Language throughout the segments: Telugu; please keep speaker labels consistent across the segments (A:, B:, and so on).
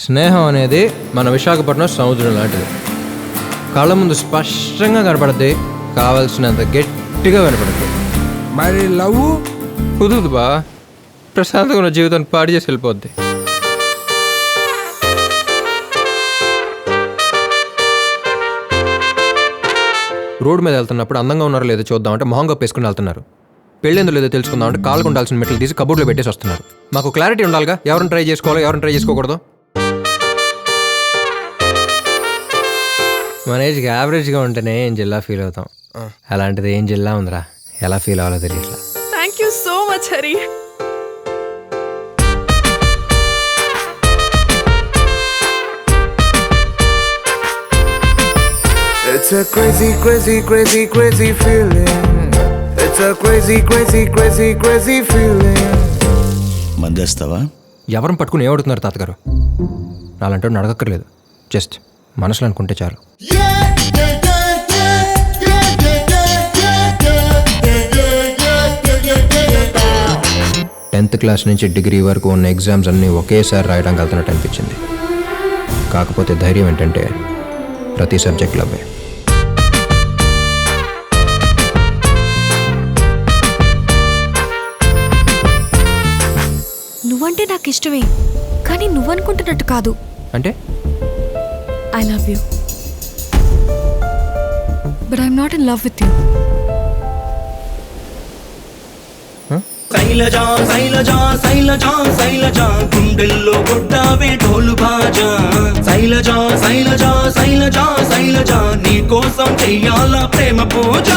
A: స్నేహం అనేది మన విశాఖపట్నం సముద్రం లాంటిది. కళ్ళ ముందు స్పష్టంగా కనపడుద్ది, కావాల్సినంత గట్టిగా వినపడుద్ది.
B: మరి లవ్
A: కుదురుదు బా, ప్రశాంతంగా ఉన్న జీవితాన్ని పాడు చేసి వెళ్ళిపోద్ది. రోడ్డు మీద వెళ్తున్నప్పుడు అందంగా ఉన్నారో లేదో చూద్దామంటే మొహం కప్పేసుకుని వెళ్తున్నారు. పెళ్ళేందో లేదో తెలుసుకుందామంటే కాళ్ళకు ఉండాల్సిన మెట్లు తీసి కబోర్డ్లో పెట్టేసి వస్తున్నారు. మాకు క్లారిటీ ఉండాలిగా, ఎవరిని ట్రై చేసుకోవాలో ఎవరిని ట్రై చేసుకోకూడదు. మన ఏజ్కి యావరేజ్గా ఉంటేనే ఏం జిల్లా ఫీల్ అవుతాం. అలాంటిది ఏం జిల్లా ఉందిరా, ఎలా ఫీల్ అవ్వాలో తెలియట్లా.
C: Thank you so much Hari.
B: It's a crazy, crazy, crazy, crazy feeling. It's a crazy, crazy, crazy, crazy feeling.
D: మందేస్తావా?
A: ఎవరిని పట్టుకుని ఏమడుతున్నారు తాతగారు? నాలంటే అడగక్కర్లేదు, జస్ట్ మనసులో అనుకుంటే చాలు. టెన్త్ క్లాస్ నుంచి డిగ్రీ వరకు ఉన్న ఎగ్జామ్స్ అన్నీ ఒకేసారి రాయడానికి వెళ్తున్నట్టు అనిపించింది. కాకపోతే ధైర్యం ఏంటంటే ప్రతి సబ్జెక్ట్లో అబ్బాయి.
E: నువ్వంటే నాకు ఇష్టమే, కానీ నువ్వనుకుంటున్నట్టు కాదు.
A: అంటే
E: I love you, but I'm not in love with you.
F: Shailaja Shailaja Shailaja Shailaja గుండెల్లో కొట్టావే ఢోలు బాజా. శైలజా శైలజా శైలజా శైలజా నీ కోసం చెయ్యాలా ప్రేమ పూజ.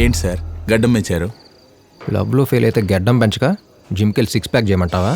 D: ఏంటి సార్ గడ్డం మెచ్చారు?
A: లవ్లో ఫెయిల్ అయితే గడ్డం పెంచక జిమ్కి వెళ్ళి 6 ప్యాక్ చేయమంటావా?